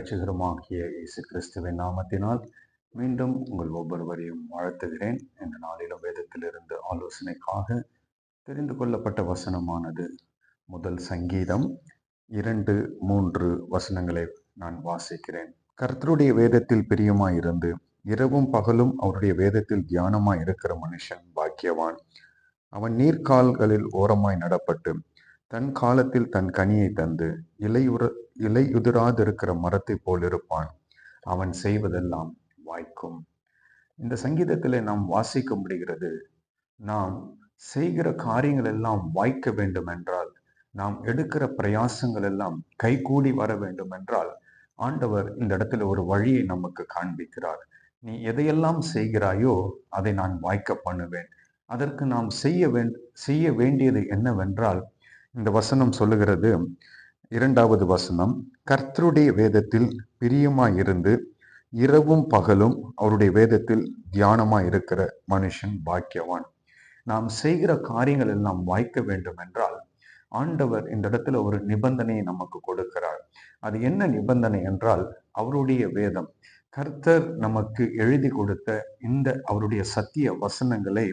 இரட்சகருமாகிய இயேசு கிறிஸ்துவின் நாமத்தினால் மீண்டும் உங்கள் ஒவ்வொருவரையும் வாழ்த்துகிறேன். இந்த நாளிலும் வேதத்திலிருந்து ஆலோசனைக்காக தெரிந்து கொள்ளப்பட்ட வசனமானது முதல் சங்கீதம் 2-3 வசனங்களை நான் வாசிக்கிறேன். கர்த்தருடைய வேதத்தில் பிரியமாயிருந்து இரவும் பகலும் அவருடைய வேதத்தில் தியானமாய் இருக்கிற மனுஷன் பாக்கியவான். அவன் நீர்க்கால்களில் ஓரமாய் நடப்பட்டு தன் காலத்தில் தன் கனியை தந்து இலையுதிராதிருக்கிற மரத்தை போல் இருப்பான். அவன் செய்வதெல்லாம் வாய்க்கும். இந்த சங்கீதத்திலே நாம் வாசிக்க முடிகிறது, நாம் செய்கிற காரியங்கள் எல்லாம் வாய்க்க வேண்டும் என்றால், நாம் எடுக்கிற பிரயாசங்கள் எல்லாம் கைகூடி வர வேண்டும் என்றால், ஆண்டவர் இந்த இடத்துல ஒரு வழியை நமக்கு காண்பிக்கிறார். நீ எதையெல்லாம் செய்கிறாயோ அதை நான் வாய்க்க பண்ணுவேன். அதற்கு நாம் செய்ய வேண்டியது என்னவென்றால், இந்த வசனம் சொல்லுகிறது, 2வது வசனம், கர்த்தருடைய வேதத்தில் பிரியமாயிருந்து இரவும் பகலும் அவருடைய வேதத்தில் தியானமாய் இருக்கிற மனுஷன் பாக்கியவான். நாம் செய்கிற காரியங்கள் எல்லாம் வாய்க்க வேண்டும் என்றால், ஆண்டவர் இந்த இடத்துல ஒரு நிபந்தனையை நமக்கு கொடுக்கிறார். அது என்ன நிபந்தனை என்றால், அவருடைய வேதம், கர்த்தர் நமக்கு எழுதி கொடுத்த இந்த அவருடைய சத்திய வசனங்களை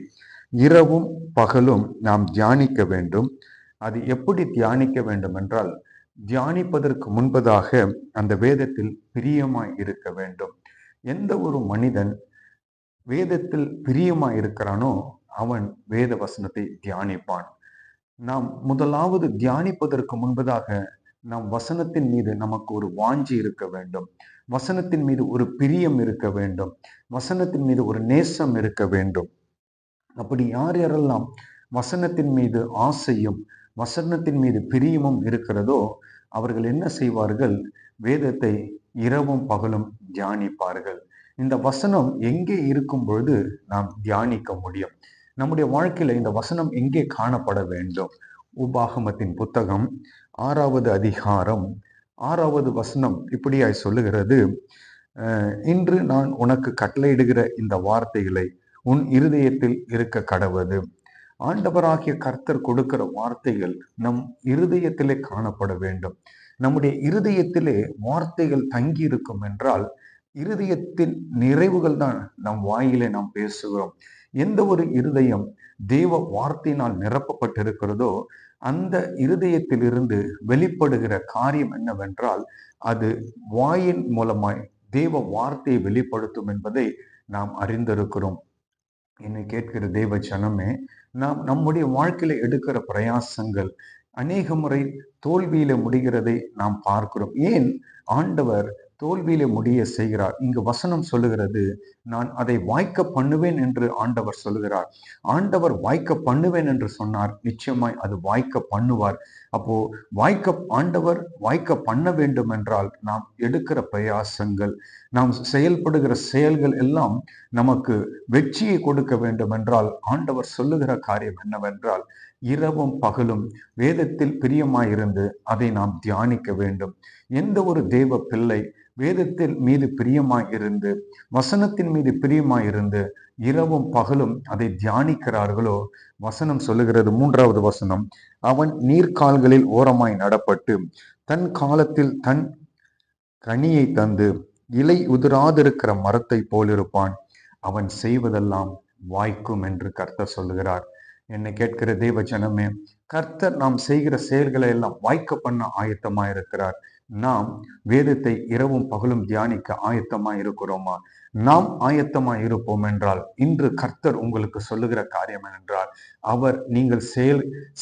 இரவும் பகலும் நாம் தியானிக்க வேண்டும். அது எப்படி தியானிக்க வேண்டும் என்றால், தியானிப்பதற்கு முன்பதாக அந்த வேதத்தில் பிரியமாய் இருக்க வேண்டும். எந்த ஒரு மனிதன் வேதத்தில் பிரியமாய் இருக்கிறானோ அவன் வேத வசனத்தை தியானிப்பான். நாம் முதலாவது தியானிப்பதற்கு முன்பதாக நாம் வசனத்தின் மீது நமக்கு ஒரு வாஞ்சி இருக்க வேண்டும். வசனத்தின் மீது ஒரு பிரியம் இருக்க வேண்டும். வசனத்தின் மீது ஒரு நேசம் இருக்க வேண்டும். அப்படி யாரெல்லாம் வசனத்தின் மீது ஆசையும் வசனத்தின் மீது பிரியமும் இருக்கிறதோ அவர்கள் என்ன செய்வார்கள்? வேதத்தை இரவும் பகலும் தியானிப்பார்கள். இந்த வசனம் எங்கே இருக்கும் பொழுது நாம் தியானிக்க முடியும்? நம்முடைய வாழ்க்கையில இந்த வசனம் எங்கே காணப்பட வேண்டும்? உபாகமத்தின் புத்தகம் 6வது அதிகாரம் 6வது வசனம் இப்படியாய் சொல்லுகிறது, இன்று நான் உனக்கு கட்டளையிடுகிற இந்த வார்த்தைகளை உன் இருதயத்தில் இருக்க கடவது. ஆண்டவராகிய கர்த்தர் கொடுக்கிற வார்த்தைகள் நம் இருதயத்திலே காணப்பட வேண்டும். நம்முடைய இருதயத்திலே வார்த்தைகள் தங்கி இருக்கும் என்றால், இருதயத்தின் நிறைவுகள் தான் நம் வாயிலே நாம் பேசுகிறோம். எந்த ஒரு இருதயம் தேவ வார்த்தையினால் நிரப்பப்பட்டிருக்கிறதோ அந்த இருதயத்திலிருந்து வெளிப்படுகிற காரியம் என்னவென்றால், அது வாயின் மூலமாய் தேவ வார்த்தையை வெளிப்படுத்தும் என்பதை நாம் அறிந்திருக்கிறோம். என்னை கேட்கிற தேவ ஜனமே, நாம் நம்முடைய வாழ்க்கையில எடுக்கிற பிரயாசங்கள் அநேக முறை தோல்வியில முடிகிறதை நாம் பார்க்கிறோம். ஏன் ஆண்டவர் தோல்வியில முடிய செய்கிறார்? இங்கு வசனம் சொல்லுகிறது, நான் அதை வாய்க்க பண்ணுவேன் என்று ஆண்டவர் சொல்லுகிறார். ஆண்டவர் வாய்க்க பண்ணுவேன் என்று சொன்னார், நிச்சயமாய் அது வாய்க்க பண்ணுவார். அப்போ ஆண்டவர் வாய்க்க பண்ண வேண்டும் என்றால் நாம் எடுக்கிற பிரயாசங்கள், நாம் செயல்படுகிற செயல்கள் எல்லாம் நமக்கு வெற்றியை கொடுக்க வேண்டும் என்றால், ஆண்டவர் சொல்லுகிற காரியம் என்னவென்றால், இரவும் பகலும் வேதத்தில் பிரியமாயிருந்து அதை நாம் தியானிக்க வேண்டும். எந்த ஒரு தேவ பிள்ளை வேதத்தின் மீது பிரியமாயிருந்து வசனத்தின் மீது பிரியமாயிருந்து இரவும் பகலும் அதை தியானிக்கிறார்களோ, வசனம் சொல்லுகிறது, 3வது வசனம், அவன் நீர்க்கால்களில் ஓரமாய் நடப்பட்டு தன் காலத்தில் தன் கனியை தந்து இலை உதிராதிருக்கிற மரத்தை போலிருப்பான். அவன் செய்வதெல்லாம் வாய்க்கும் என்று கர்த்தர் சொல்லுகிறார். என்னை கேட்கிற தேவ ஜனமே, கர்த்தர் நாம் செய்கிற செயல்களை எல்லாம் வாய்க்க பண்ண ஆயத்தமாயிருக்கிறார். நாம் வேதத்தை இரவும் பகலும் தியானிக்க ஆயத்தமாய் இருக்கிறோமா? நாம் ஆயத்தமாய் இருப்போம் என்றால், இன்று கர்த்தர் உங்களுக்கு சொல்லுகிற காரியம் என்றால், அவர் நீங்கள்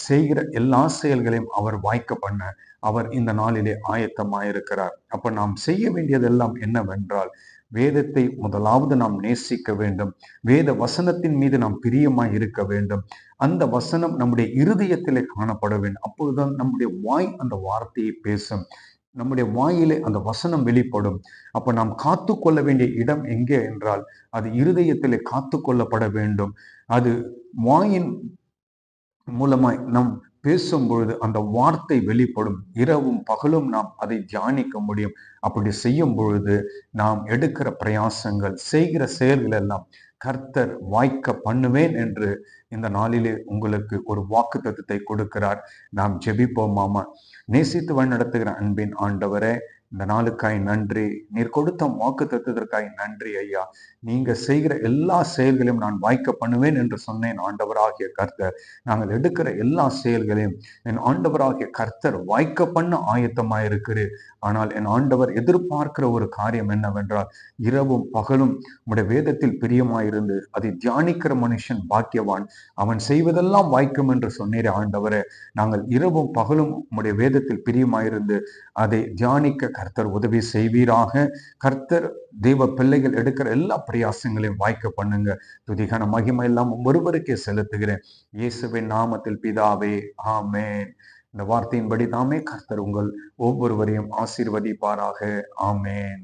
செய்கிற எல்லா செயல்களையும் அவர் வாய்க்க பண்ண அவர் இந்த நாளிலே ஆயத்தமாயிருக்கிறார். அப்ப நாம் செய்ய வேண்டியதெல்லாம் என்னவென்றால், வேதத்தை முதலாவது நாம் நேசிக்க வேண்டும். வேத வசனத்தின் மீது நாம் பிரியமாய் இருக்க வேண்டும். அந்த வசனம் நம்முடைய இருதயத்திலே காணப்பட வேண்டும். அப்போதுதான் நம்முடைய வாய் அந்த வார்த்தையை பேசும். நம்முடைய வாயிலே அந்த வசனம் வெளிப்படும். அப்ப நாம் காத்து கொள்ள வேண்டிய இடம் எங்கே என்றால், அது இருதயத்திலே காத்து கொள்ளப்பட வேண்டும். அது வாயின் மூலமாய் நாம் பேசும் பொழுது அந்த வார்த்தை வெளிப்படும். இரவும் பகலும் நாம் அதை தியானிக்க முடியும். அப்படி செய்யும் பொழுது நாம் எடுக்கிற பிரயாசங்கள், செய்கிற செயல்கள் எல்லாம் கர்த்தர் வாய்க்க பண்ணுவேன் என்று இந்த நாளிலே உங்களுக்கு ஒரு வாக்குத்தத்தத்தை கொடுக்கிறார். நாம் ஜெபிப்போமாமா. நேசித்து வழிநடத்துகிற அன்பின் ஆண்டவரே, இந்த நாளுக்காய் நன்றி. நீர் கொடுத்த வாக்கு தத்துவதற்காய் நன்றி ஐயா. நீங்க செய்கிற எல்லா செயல்களையும் நான் வாய்க்க பண்ணுவேன் என்று சொன்னேன் ஆண்டவராகிய கர்த்தர். நாங்கள் எடுக்கிற எல்லா செயல்களையும் என் ஆண்டவராகிய கர்த்தர் வாய்க்க பண்ண ஆயத்தமாயிருக்கிறேன். ஆனால் என் ஆண்டவர் எதிர்பார்க்கிற ஒரு காரியம் என்னவென்றால், இரவும் பகலும் உம்முடைய வேதத்தில் பிரியமாயிருந்து அதை தியானிக்கிற மனுஷன் பாக்கியவான், அவன் செய்வதெல்லாம் வாய்க்கும் என்று சொன்னீரே ஆண்டவரே. நாங்கள் இரவும் பகலும் உம்முடைய வேதத்தில் பிரியமாயிருந்து அதை தியானிக்க கர்த்தர் உதவி செய்வீராக. கர்த்தர் தேவ பிள்ளைகள் எடுக்கிற எல்லா பிரயாசங்களையும் வாய்க்க பண்ணுங்க. துதிகான மகிமை எல்லாம் ஒருவருக்கே செலுத்துகிறேன் இயேசுவின் நாமத்தில் பிதாவே, ஆமென். இந்த வார்த்தையின்படி தாமே கர்த்தர் உங்கள் ஒவ்வொருவரையும் ஆசீர்வதிப்பாராக. ஆமென்.